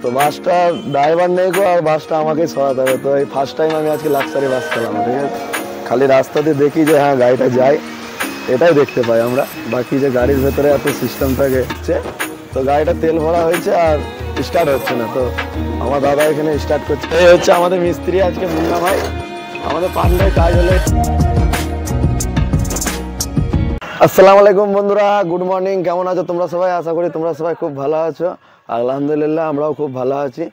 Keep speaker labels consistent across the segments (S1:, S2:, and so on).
S1: তো বাসটা ড্রাইভার নেই গো, আর বাসটা আমাকেই সরাতে হবে। তো এই ফার্স্ট টাইম আমি আজকে লাক্সারি বাস চালাবো, ঠিক আছে। খালি রাস্তাতে দেখি যে হ্যাঁ গাড়িটা যায়, এটাই দেখতে পাই আমরা। বাকি যে গাড়ির ভেতরে এত সিস্টেম থাকে হচ্ছে, তো গাড়িটা তেল ভরা হয়েছে আর স্টার্ট হচ্ছে না। তো আমার দাদা এখানে স্টার্ট করছে। এই হচ্ছে আমাদের মিস্ত্রি আজকে, মুন্না ভাই। আমাদের পান্ডায় কাজ হলে। আসসালামু আলাইকুম বন্ধুরা, গুড মর্নিং। কেমন আছো তোমরা সবাই? আশা করি তোমরা সবাই খুব ভালো আছো। আলহামদুলিল্লাহ আমরাও খুব ভালো আছি।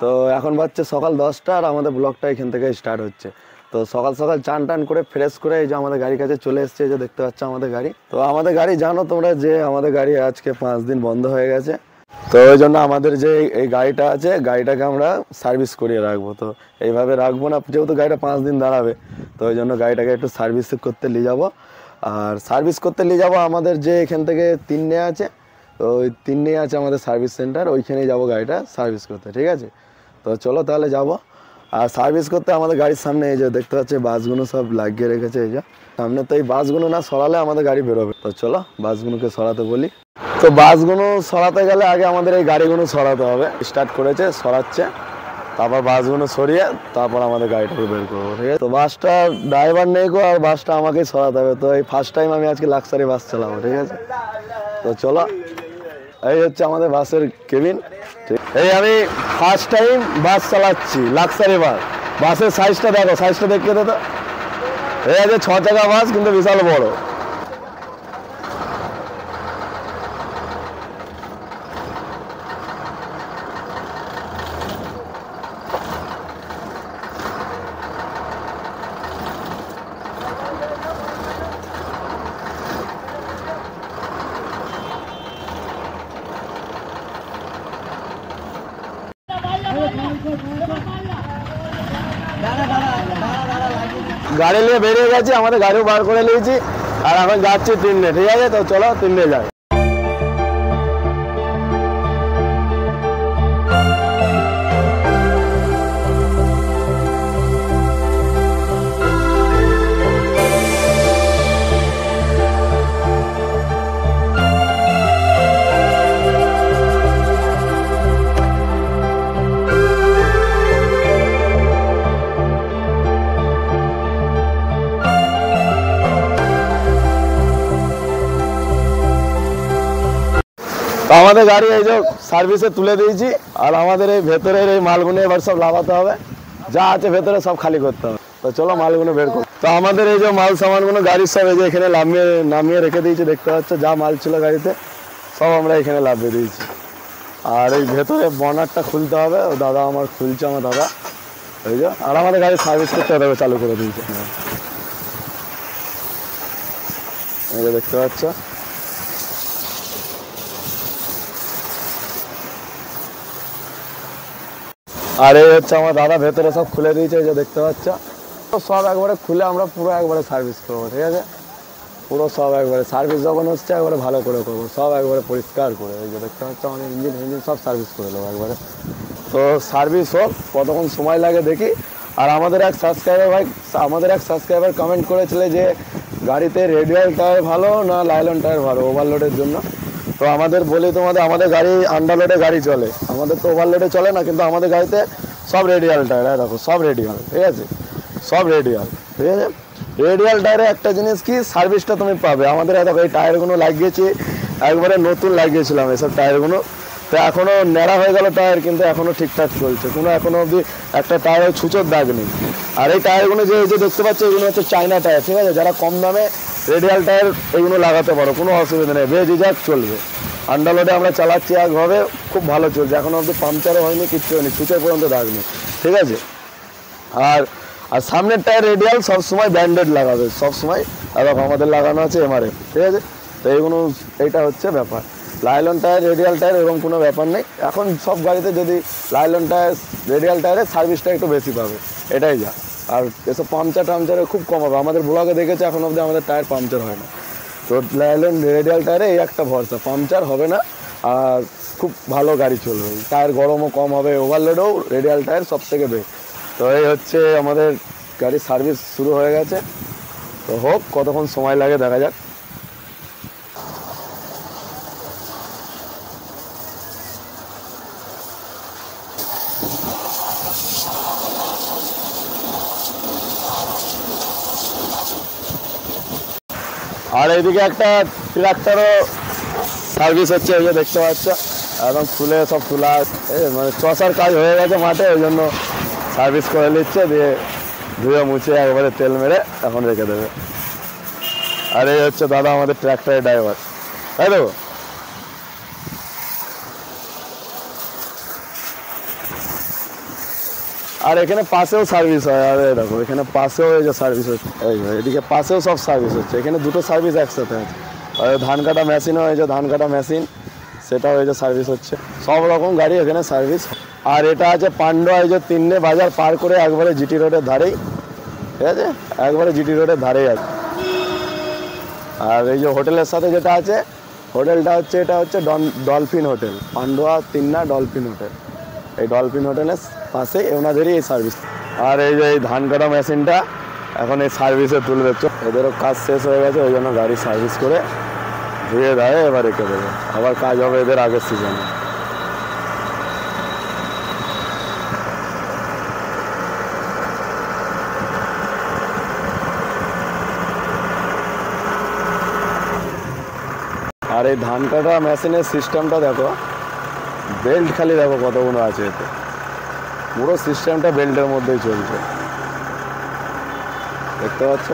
S1: তো এখন বাজছে সকাল 10টা আর আমাদের ব্লগটা এখান থেকে স্টার্ট হচ্ছে। তো সকাল সকাল চান টান করে ফ্রেশ করে এই যে আমাদের গাড়ির কাছে চলে এসছে, এই যে দেখতে পাচ্ছ আমাদের গাড়ি। তো আমাদের গাড়ি জানো তোমরা যে আমাদের গাড়ি আজকে 5 দিন বন্ধ হয়ে গেছে। তো ওই জন্য আমাদের যে এই গাড়িটা আছে, গাড়িটাকে আমরা সার্ভিস করিয়ে রাখবো। তো এইভাবে রাখবো না, যেহেতু গাড়িটা 5 দিন দাঁড়াবে। তো ওই জন্য গাড়িটাকে একটু সার্ভিস করতে নিয়ে যাবো। আর সার্ভিস করতে নিয়ে যাবো আমাদের যে এখান থেকে তিন্নে আছে, তো ওই তিন্নে আছে আমাদের সার্ভিস সেন্টার, ওইখানেই যাবো গাড়িটা সার্ভিস করতে, ঠিক আছে। তো চলো তাহলে যাবো। আর সার্ভিস করতে আমাদের গাড়ির সামনে এই যে দেখতে পাচ্ছি বাসগুলো সব লাগিয়ে রেখেছে এই যে সামনে। তো এই বাসগুলো না সরালে আমাদের গাড়ি বেরোবে। তো চলো বাসগুলোকে সরাতে বলি। তো বাসগুলো সরাতে গেলে আগে আমাদের এই গাড়িগুলো সরাতে হবে। স্টার্ট করেছে, সরাচ্ছে, তারপর বাসগুলো সরিয়ে তারপর আমাদের গাড়িটাকে বের করবো, ঠিক আছে। তো বাসটা ড্রাইভার নেই গো, আর বাসটা আমাকেই সরাতে হবে। তো এই ফার্স্ট টাইম আমি আজকে লাক্সারি বাস চালাবো, ঠিক আছে। তো চলো, এই হচ্ছে আমাদের বাসের কেবিন। এই আমি ফার্স্ট টাইম বাস চালাচ্ছি, লাক্সারি বাস। বাসের সাইজটা দেখো, সাইজটা দেখতে তো। এই আছে 6 চাকা বাস, কিন্তু বিশাল বড়। গাড়ি নিয়ে বেরিয়ে গেছি, আমাদের গাড়িও বার করে নিয়েছি। আর এখন যাচ্ছি তিন্নে, ঠিক আছে। তো চলো তিন্নে যাই। তো আমাদের গাড়ি এই যে সার্ভিসে তুলে দিয়েছি। আর আমাদের এই ভেতরের এই মালগুলো এবার সব লাগাতে হবে, যা আছে ভেতরে সব খালি করতে হবে। তো চলো মালগুলো বের করো। তো আমাদের এই যে মাল সামানগুলো গাড়ির সব এই যে এখানে নামিয়ে রেখে দিয়েছি, দেখতে পাচ্ছ। যা মাল ছিল গাড়িতে সব আমরা এখানে লাভিয়ে দিয়েছি। আর এই ভেতরে বনারটা খুলতে হবে, ও দাদা আমার খুলছে, আমার দাদা এই যে। আর আমাদের গাড়ি সার্ভিস করতে হবে, চালু করে দিয়েছে এই যে দেখতে পাচ্ছ। আর এই হচ্ছে আমার দাদা ভেতরে সব খুলে দিয়েছে, এই যে দেখতে পাচ্ছ। তো সব একবারে খুলে আমরা পুরো একবারে সার্ভিস করবো, ঠিক আছে। পুরো সব একবারে সার্ভিস যখন হচ্ছে একবারে ভালো করে করবো, সব একবারে পরিষ্কার করে। এই যে দেখতে পাচ্ছ আমাদের ইঞ্জিন সব সার্ভিস করে দেবো একবারে। তো সার্ভিস হোক, কতক্ষণ সময় লাগে দেখি। আর আমাদের এক সাবস্ক্রাইবার কমেন্ট করেছিল যে গাড়িতে রেডিয়াল টায়ার ভালো না লাইলন টায়ার ভালো ওভারলোডের জন্য। তো আমাদের বলি তোমাদের, আমাদের গাড়ি আন্ডারলোডে গাড়ি চলে, আমাদের তো ওভারলোডে চলে না। কিন্তু আমাদের গাড়িতে সব রেডিয়াল টায়ার, দেখো সব রেডিয়াল, ঠিক আছে। সব রেডিয়াল, ঠিক আছে। রেডিয়াল টায়ারে একটা জিনিস কি, সার্ভিসটা তুমি পাবে। আমাদের দেখো এই টায়ারগুলো লাগিয়েছি, একবারে নতুন লাগিয়েছিলাম এসব টায়ারগুলো। তো এখনও ন্যাড়া হয়ে গেল টায়ার, কিন্তু এখনও ঠিকঠাক চলছে, কোনো এখনও অবধি একটা টায়ারের ছুঁচোর দাগ নেই। আর এই টায়ারগুলো যে দেখতে পাচ্ছ, এগুলো হচ্ছে চায়না টায়ার, ঠিক আছে। যারা কম দামে রেডিয়াল টায়ার এগুলো লাগাতে পারো, কোনো অসুবিধা নেই, বেঝিঝাক চলবে। আন্ডারলোডে আমরা চালাচ্ছি একভাবে, খুব ভালো চলছে। এখনও অবধি পাংচারও হয়নি, কিচ্ছু হয়নি, ছুঁচোর পর্যন্ত দাগ নেই, ঠিক আছে। আর সামনের টায়ার রেডিয়াল সবসময় ব্র্যান্ডেড লাগাবে, সবসময়। আর আমাদের লাগানো আছে MRF, ঠিক আছে। তো এইটা হচ্ছে ব্যাপার। লাইলন টায়ার রেডিয়াল টায়ার এরকম কোনো ব্যাপার নেই। এখন সব গাড়িতে যদি লাইলন টায়ার রেডিয়াল টায়ারের সার্ভিসটা একটু বেশি পাবে, এটাই যা। আর এসব পাংচারে খুব কম হবে। আমাদের ব্লগে দেখেছে এখন অবধি আমাদের টায়ার পাংচার হয় না। তো লাইলন রেডিয়াল টায়ারে এই একটা ভরসা, পাংচার হবে না আর খুব ভালো গাড়ি চলবে। টায়ার গরমও কম হবে, ওভারলোডেও রেডিয়াল টায়ার সব থেকে বেস্ট। তো এই হচ্ছে আমাদের গাড়ির সার্ভিস শুরু হয়ে গেছে। তো হোক, কতক্ষণ সময় লাগে দেখা যাক। আর এইদিকে একটা ট্রাক্টরও সার্ভিস হচ্ছে, এই যে দেখতে পাচ্ছ একদম ফুলে সব তোলা, মানে চষার কাজ হয়ে গেছে মাঠে, ওই জন্য সার্ভিস করে নিচ্ছে, দিয়ে ধুয়ে মুছে একবারে তেল মেরে এখন রেখে দেবে। আর এই হচ্ছে দাদা আমাদের ট্রাক্টরের ড্রাইভার, তাই তো? আর এখানে পাশেও সার্ভিস হয়, আর দেখো এখানে পাশেও এই যে সার্ভিস হচ্ছে, এদিকে পাশেও সব সার্ভিস হচ্ছে, এখানে দুটো সার্ভিস একসাথে আছে। আর ধান কাটা মেশিনও হয়েছে, ধান কাটা মেশিন সেটাও এই যে সার্ভিস হচ্ছে, সব রকম গাড়ি এখানে সার্ভিস। আর এটা আছে পান্ডুয়া, এই যে তিন্নে বাজার পার করে একবারে জিটি রোডের ধারেই, ঠিক আছে, একবারে জিটি রোডের ধারেই আছে। আর এই যে হোটেলের সাথে যেটা আছে, হোটেলটা হচ্ছে, এটা হচ্ছে ডলফিন হোটেল, পান্ডুয়া তিন্না ডলফিন হোটেল, এই ডলফিন হোটেলের পাশে ওনাদেরই এই সার্ভিস। আর এই যে এই ধান কাটা মেশিনটা এখন এই সার্ভিসে তুলবে, এদেরও কাজ শেষ হয়ে গেছে, ওই জন্য গাড়ি সার্ভিস করে ধুয়ে দেয়, এবার রেখে দেবে, আবার কাজ হবে এদের আগের সিজনে। আর এই ধান কাটা মেশিনের সিস্টেমটা দেখো, বেল্ট খালি দেখো কতগুলো আছে এতে, পুরো সিস্টেমটা বেল্টের মধ্যেই চলছে, দেখতে পাচ্ছ?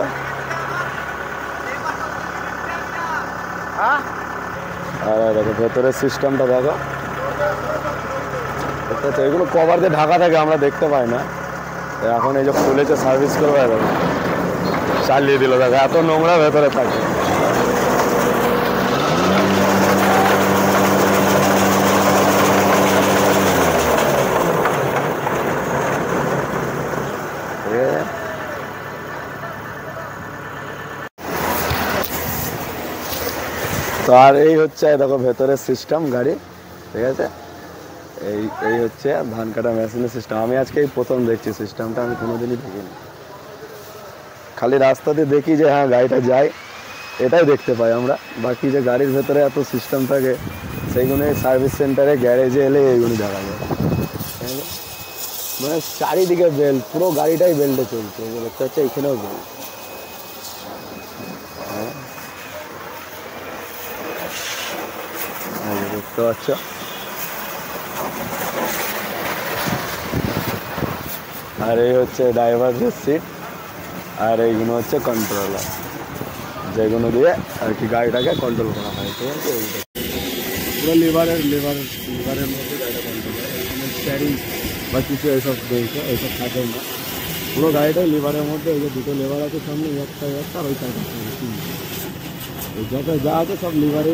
S1: আর দেখো ভেতরের সিস্টেমটা দেখো, দেখতে পাচ্ছ? এগুলো কভার দিয়ে ঢাকা থাকে, আমরা দেখতে পাই না, এখন এই যে খুলেছে সার্ভিস করবে, দেখো চালিয়ে দিল, দেখো এত নোংরা ভেতরে থাকে। তো আর এই হচ্ছে দেখো ভেতরের সিস্টেম গাড়ি, ঠিক আছে, এই হচ্ছে ধান কাটা মেশিনের সিস্টেম। আমি আজকে এই প্রথম দেখছি সিস্টেমটা, আমি কোনোদিনই দেখিনি, খালি রাস্তা দিয়ে দেখি যে হ্যাঁ গাড়িটা যায়, এটাই দেখতে পাই আমরা, বাকি যে গাড়ির ভেতরে এত সিস্টেম থাকে সেইগুলো সার্ভিস সেন্টারে গ্যারেজে এলে এইগুলো দেখা যায়। মানে চারিদিকে বেল্ট, পুরো গাড়িটাই বেল্টে চলছে, দেখতে হচ্ছে এইখানেও বেল্ট। দেখতে পাচ্ছ, আর এই হচ্ছে ড্রাইভারের সিট, আর এইগুলো হচ্ছে কন্ট্রোলার, যেগুলো দিয়ে আর কি গাড়িটাকে কন্ট্রোল করা হয়, ঠিক আছে? পুরো লিভারের মধ্যে গাড়িটা কন্ট্রোল হয়, এখানে স্টিয়ারিং বা কিছু এইসব রয়েছে, এইসব থাকে না, পুরো গাড়িটাই লিভারের মধ্যে। এই যে দুটো লিভার আছে সামনে, একটা আর ওই সাইডে যত যা আছে সব লিভারে।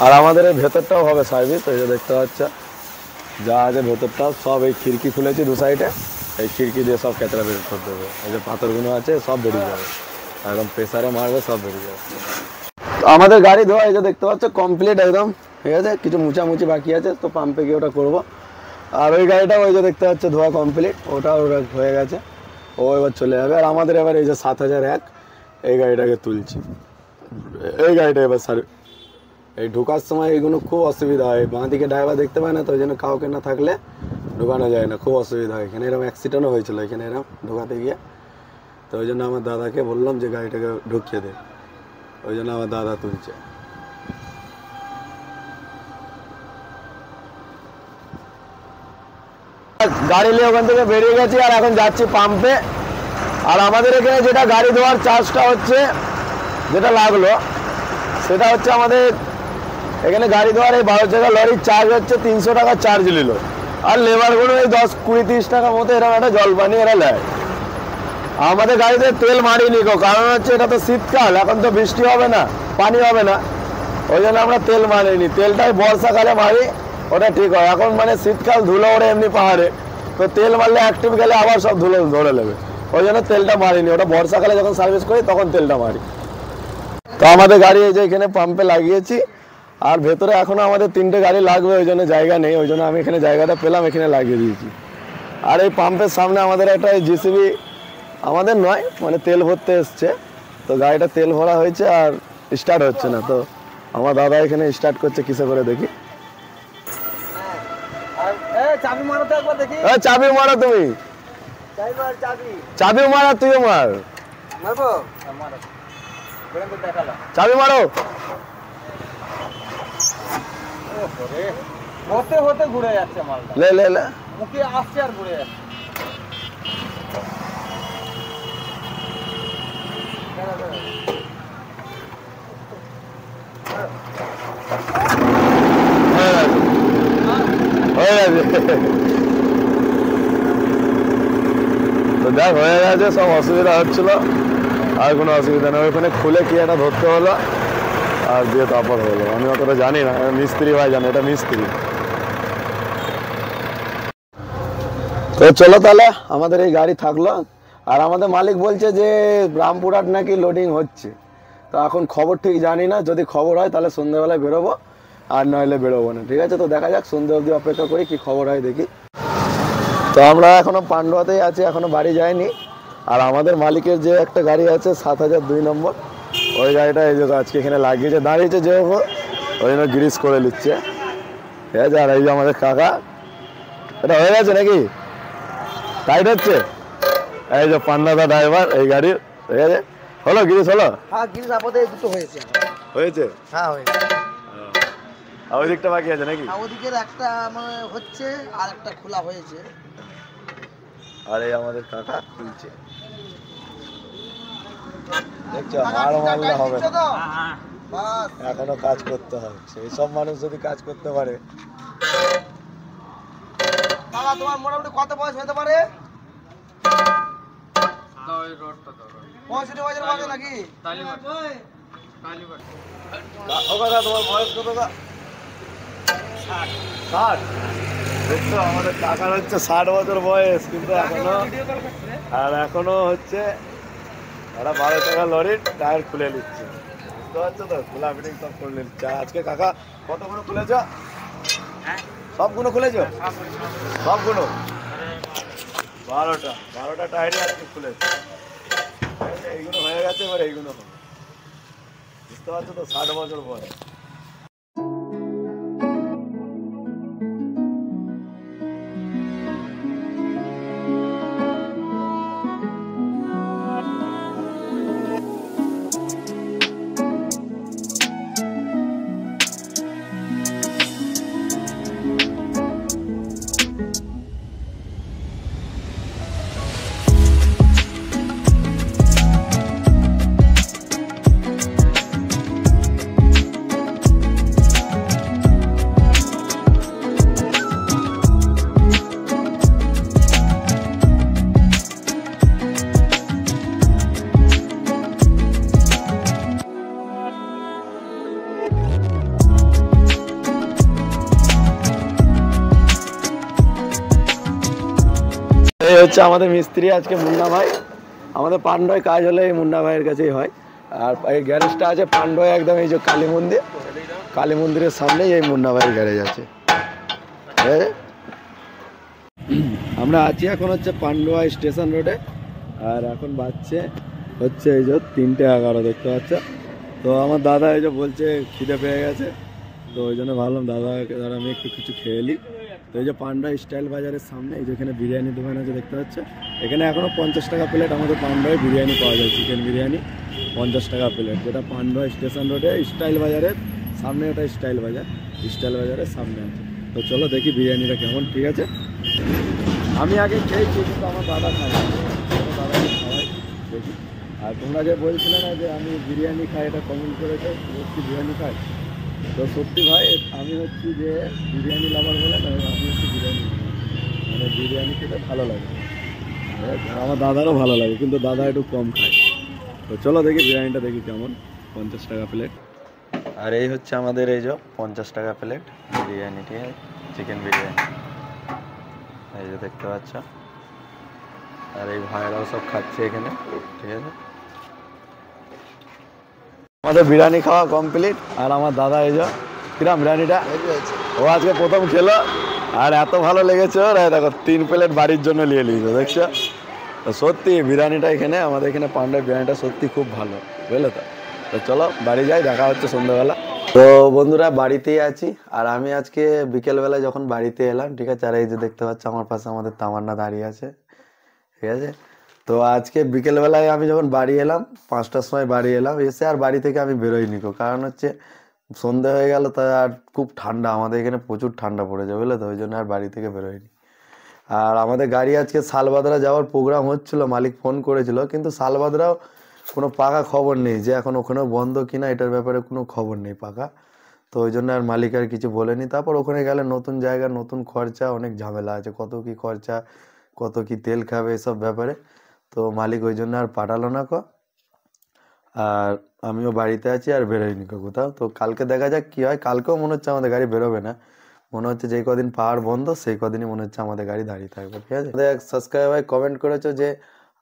S1: আর আমাদের এই ভেতরটাও হবে সার্ভিস, এই যে দেখতে পাচ্ছ যা আছে ভেতরটাও সব, এই খিড়কি খুলেছি দু সাইডে, এই খিড়কি দিয়ে সব কেতরা বের করে দেবে, এই যে পাথরগুলো আছে সব বেরিয়ে যাবে, একদম প্রেসারে মারবে সব বেরিয়ে যাবে। তো আমাদের গাড়ি ধোয়া এই যে দেখতে পাচ্ছ কমপ্লিট একদম, ঠিক আছে, কিছু মুচামুচি বাকি আছে, তো পাম্পে গিয়ে ওটা করবো। আর ওই গাড়িটাও ওই যে দেখতে পাচ্ছ ধোয়া কমপ্লিট, ওটাও হয়ে গেছে, ও এবার চলে যাবে। আর আমাদের এবার এই যে 7001 এই গাড়িটাকে তুলছি, এই গাড়িটা এবার এই ঢোকার সময় এইগুলো খুব অসুবিধা হয়, বাঁ দিকে ড্রাইভার দেখতে পায় না, তো ওই জন্য কাউকে না থাকলে ঢোকানো যায় না, খুব অসুবিধা হয়। এখানে এরকম অ্যাক্সিডেন্টও হয়েছিল এখানে এরকম ঢোকাতে গিয়ে, তো ওই জন্য আমার দাদাকে বললাম যে গাড়িটাকে ঢুকিয়ে দে, ওই জন্য আমার দাদা তুলছে। গাড়ি নিয়ে ওখান থেকে বেরিয়ে গেছি, আর এখন যাচ্ছি পাম্পে। আর আমাদের এখানে যেটা গাড়ি ধোয়ার চার্জটা হচ্ছে যেটা লাগলো সেটা হচ্ছে আমাদের এখানে গাড়ি ধোয়ার এই 12 চাকা লরির চার্জ হচ্ছে 300 টাকা চার্জ নিল, আর লেবারগুলো এই 10, 20, 30 টাকার মতো এরকম একটা জল পানি এরা নেয়। আমাদের গাড়িতে তেল মারিনি গো, কারণ হচ্ছে এটা তো শীতকাল, এখন তো বৃষ্টি হবে না, পানি হবে না, ওই জন্য আমরা তেল মারিনি। তেলটাই বর্ষাকালে মারি, ওটা ঠিক হয়। এখন মানে শীতকাল ধুলো ওড়ে এমনি পাহাড়ে, তো তেল মারলে অ্যাক্টিভ গেলে আবার সব ধুলো ধরে নেবে, ওই জন্য তেলটা মারিনি। ওটা বর্ষাকালে যখন সার্ভিস করি তখন তেলটা মারি। তো আমাদের গাড়ি এই যে এখানে পাম্পে লাগিয়েছি, আর ভেতরে এখনো আমাদের 3টে গাড়ি লাগবে, ওই জন্য জায়গা নেই, ওই জন্য আমি এখানে জায়গাটা পেলাম, এখানে লাগিয়ে দিয়েছি। আর এই পাম্পের সামনে আমাদের একটা জিসিবি, আমাদের নয় মানে তেল ভরতে এসছে, তো গাড়িটা তেল ভরা হয়েছে আর স্টার্ট হচ্ছে না। তো আমার দাদা এখানে স্টার্ট করছে, কিসে করে দেখি। চাবি মারো তো একবার দেখি। চাবি মারো তুমি, চাবি মারা, তুইও মার। চাবি মারো।
S2: হতে হতে ঘুরে যাচ্ছে মালটা,
S1: লে লে লে,
S2: মুখে আসছে আর ঘুরে যাচ্ছে।
S1: তো দেখ হয়ে গেছে, সব অসুবিধা হচ্ছিল, আর কোনো অসুবিধা নেই। ওইখানে খুলে কি একটা ধরতে হলো আর দিয়ে তারপর হলো। আমি অতটা জানি না, মিস্ত্রি ভাই জানে, এটা মিস্ত্রি। তো চলো তাহলে, আমাদের এই গাড়ি থাকলো। আর আমাদের মালিক বলছে যে রামপুরহাট নাকি লোডিং হচ্ছে, তো এখন খবর ঠিক জানি না, যদি খবর হয় তাহলে সন্ধ্যেবেলায় বেরোবো, আর নইলে বেরোবো না। ঠিক আছে, তো দেখা যাক, সন্ধ্যে অবধি অপেক্ষা করি কি খবর হয় দেখি। তো আমরা এখনো পান্ডুয়াতেই আছি, এখনো বাড়ি যাইনি। আর আমাদের মালিকের যে একটা গাড়ি আছে 7002 নম্বর, ওই গাড়িটা এই যে আজকে এখানে লাগিয়েছে, দাঁড়িয়েছে যেহেতু, ওই জন্য গ্রিস করে নিচ্ছে। ঠিক আছে, আর এই যে আমাদের কাকা, এটা হয়ে গেছে নাকি টাইট হচ্ছে, এই যে পান্নাদা ড্রাইভার এই গাড়ির। ঠিক আছে, হলো গ্রিস হলো?
S2: হ্যাঁ, গ্রিস আপদে দুটো হয়েছে।
S1: হয়েছে?
S2: হ্যাঁ হয়েছে।
S1: আর ওই দিকটা বাকি আছে নাকি?
S2: ওদিকের একটা মানে হচ্ছে, আর একটা খোলা হয়েছে।
S1: আর এই আমাদের কাকা খুলছে, দেখছো, হাড় মারলে হবে না, এখনো কাজ করতে হবে। সেই সব মানুষ যদি কাজ করতে পারে।
S2: বাবা, তোমার মোটামুটি কত বয়স হতে পারে? 65 বছর বয়স নাকি?
S1: ও কাকা, তোমার বয়স কত? 60। দেখছো, আমাদের কাকার হচ্ছে 60 বছর বয়স, কিন্তু এখনো হচ্ছে একটা 12 চাকা লরির টায়ার খুলে নিচ্ছে। বুঝতে পারছো তো, খোলা ফিটিং সব করে নিচ্ছে। আজকে কাকা কতগুলো খুলেছ? সবগুলো খুলেছ? সবগুলো 12টা টায়ারই আজকে খুলেছে। এইগুলো হয়ে গেছে, এবার এইগুলো হবে। বুঝতে পারছো তো, 60 বছর বয়স। এই হচ্ছে আমাদের মিস্ত্রি আজকে, মুন্না ভাই। আমাদের পান্ডয় কাজ হলে এই মুন্না ভাইয়ের কাছেই হয়। আর এই গ্যারেজটা আছে পান্ডয় একদম, এই যে কালী মন্দিরের সামনেই এই মুন্না ভাইয়ের গ্যারেজ আছে। আমরা আছি এখন হচ্ছে পান্ডুয়া স্টেশন রোডে, আর এখন বাজছে হচ্ছে এই যে 3:11, দেখতে পাচ্ছ। তো আমার দাদা এই যে বলছে খিদে পেয়ে গেছে, তো ওই জন্য ভাবলাম দাদাকে দ্বারা আমি একটু কিছু খেয়ে নিই। তো এই যে পান্ডা স্টাইল বাজারের সামনে এই যেখানে বিরিয়ানি দোকান আছে দেখতে পাচ্ছ, এখানে এখনও 50 টাকা প্লেট আমাদের পান্ডায় বিরিয়ানি পাওয়া যায়, চিকেন বিরিয়ানি 50 টাকা প্লেট, যেটা পান্ডা স্টেশন রোডে স্টাইল বাজারের সামনে, ওটা স্টাইল বাজারের সামনে আছে। তো চলো দেখি বিরিয়ানিটা কেমন। ঠিক আছে, আমি আগে খেয়েছি, কিন্তু আমার দাদা খায়, দাদাকে খাওয়াই দেখি। আর তোমরা যে বলছিলে না যে আমি বিরিয়ানি খাই, এটা কমেন্ট করেছো সত্যি বিরিয়ানি খাই। তো সত্যি ভাই আমি হচ্ছি যে বিরিয়ানি লাভার বলে না, আমি হচ্ছি বিরিয়ানি মানে বিরিয়ানি খেতে ভালো লাগে। আর আমার দাদারও ভালো লাগে, কিন্তু দাদা একটু কম খায়। তো চলো দেখি বিরিয়ানিটা দেখি কেমন। 50 টাকা প্লেট। আর এই হচ্ছে আমাদের এই যে 50 টাকা প্লেট বিরিয়ানি, ঠিক আছে, চিকেন বিরিয়ানি। এই যে দেখতে পাচ্ছ, আর এই ভাইরাও সব খাচ্ছে এখানে, ঠিক আছে। আমাদের বিরিয়ানি খাওয়া কমপ্লিট। আর আমার দাদা এই যে কিরাম বিরিয়ানিটা,
S2: হেভি হয়েছে।
S1: ও আজকে প্রথম খেলো আর এত ভালো লেগেছে ওর। এই দেখো 3 প্লেট বাড়ির জন্য নিয়ে নিয়েছে, দেখছো। তো সত্যি বিরিয়ানিটা এখানে আমাদের এখানে পান্ডার বিরিয়ানিটা সত্যি খুব ভালো, বুঝলে তো। তো চলো বাড়ি যাই, দেখা হচ্ছে সন্ধ্যাবেলা। তো বন্ধুরা বাড়িতেই আছি। আর আমি আজকে বিকেলবেলায় যখন বাড়িতে এলাম, ঠিক আছে, আর এই যে দেখতে পাচ্ছ আমার পাশে আমাদের তামান্না দাঁড়িয়ে আছে, ঠিক আছে। তো আজকে বিকেলবেলায় আমি যখন বাড়ি এলাম, 5টার সময় বাড়ি এলাম, এসে আর বাড়ি থেকে আমি বেরোইনি গো। কারণ হচ্ছে সন্ধে হয়ে গেল, তাই আর খুব ঠান্ডা, আমাদের এখানে প্রচুর ঠান্ডা পড়েছে, বুঝলে তো, ওই জন্য আর বাড়ি থেকে বেরোয়নি। আর আমাদের গাড়ি আজকে শালবাদরা যাওয়ার প্রোগ্রাম হচ্ছিল, মালিক ফোন করেছিল, কিন্তু শালবাদরাও কোনো পাকা খবর নেই যে এখন ওখানেও বন্ধ কিনা, এটার ব্যাপারে কোনো খবর নেই পাকা। তো ওই জন্য আর মালিক আর কিছু বলেনি। তারপর ওখানে গেলে নতুন জায়গা, নতুন খরচা, অনেক ঝামেলা আছে, কত কি খরচা, কত কি তেল খাবে, এসব ব্যাপারে। তো মালিক ওই জন্য আর পাঠালো না কো। আর আমিও বাড়িতে আছি আর বেরোইনি কোথাও। তো কালকে দেখা যাক কি হয়। কালকেও মনে হচ্ছে আমাদের গাড়ি বেরোবে না, মনে হচ্ছে যেই কদিন পাহাড় বন্ধ সেই কদিনই মনে হচ্ছে আমাদের গাড়ি দাঁড়িয়ে থাকবে, ঠিক আছে। আমাদের এক সাবস্ক্রাইবার কমেন্ট করেছো যে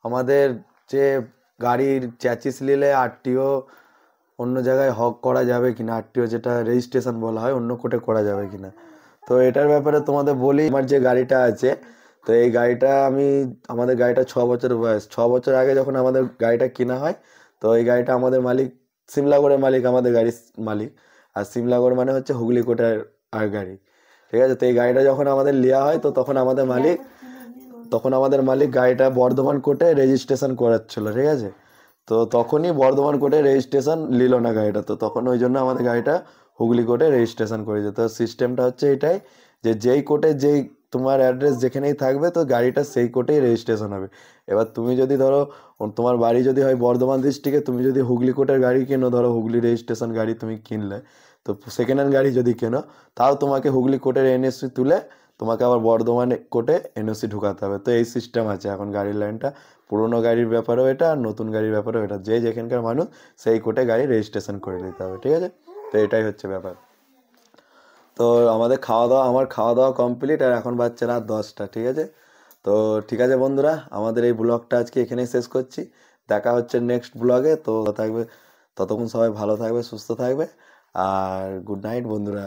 S1: আমাদের যে গাড়ির চ্যাচিস নিলে আরটিও অন্য জায়গায় হক করা যাবে কিনা, আরটিও যেটা রেজিস্ট্রেশন বলা হয় অন্য কোটে করা যাবে কিনা। তো এটার ব্যাপারে তোমাদের বলি, আমার যে গাড়িটা আছে, তো এই গাড়িটা আমাদের গাড়িটা 6 বছর বয়স। 6 বছর আগে যখন আমাদের গাড়িটা কেনা হয়, তো এই গাড়িটা আমাদের মালিক সিমলাগড়ের মালিক, আমাদের গাড়ির মালিক। আর সিমলাগড় মানে হচ্ছে হুগলি কোটার আর গাড়ি, ঠিক আছে। তো এই গাড়িটা যখন আমাদের নেওয়া হয়, তো তখন আমাদের মালিক গাড়িটা বর্ধমান কোর্টে রেজিস্ট্রেশন করাচ্ছিল, ঠিক আছে। তো তখনই বর্ধমান কোর্টে রেজিস্ট্রেশন নিল না গাড়িটা, তো তখন ওই জন্য আমাদের গাড়িটা হুগলি কোর্টে রেজিস্ট্রেশন করেছে। তো সিস্টেমটা হচ্ছে এটাই যে যেই কোর্টে যেই তোমার অ্যাড্রেস যেখানেই থাকবে, তো গাড়িটা সেই কোর্টেই রেজিস্ট্রেশন হবে। এবার তুমি যদি ধরো তোমার বাড়ি যদি হয় বর্ধমান ডিস্ট্রিক্টে, তুমি যদি হুগলি কোর্টের গাড়ি কেনো, ধরো হুগলি রেজিস্ট্রেশন গাড়ি তুমি কিনলে, তো সেকেন্ড হ্যান্ড গাড়ি যদি কেনো, তাও তোমাকে হুগলি কোর্টের এনওসি তুলে তোমাকে আবার বর্ধমানে কোর্টে এনওসি ঢুকাতে হবে। তো এই সিস্টেম আছে এখন গাড়ির লাইনটা। পুরোনো গাড়ির ব্যাপারেও এটা, আর নতুন গাড়ির ব্যাপারেও এটা, যে যেখানকার মানুষ সেই কোর্টে গাড়ি রেজিস্ট্রেশন করে দিতে হবে, ঠিক আছে। তো এটাই হচ্ছে ব্যাপার। তো আমার খাওয়া দাওয়া কমপ্লিট, আর এখন বাজছে রাত 10টা, ঠিক আছে। তো ঠিক আছে বন্ধুরা, আমাদের এই ব্লগটা আজকে এখানেই শেষ করছি। দেখা হচ্ছে নেক্সট ব্লগে। তো থাকবে, ততক্ষণ সবাই ভালো থাকবে, সুস্থ থাকবে, আর গুড নাইট বন্ধুরা।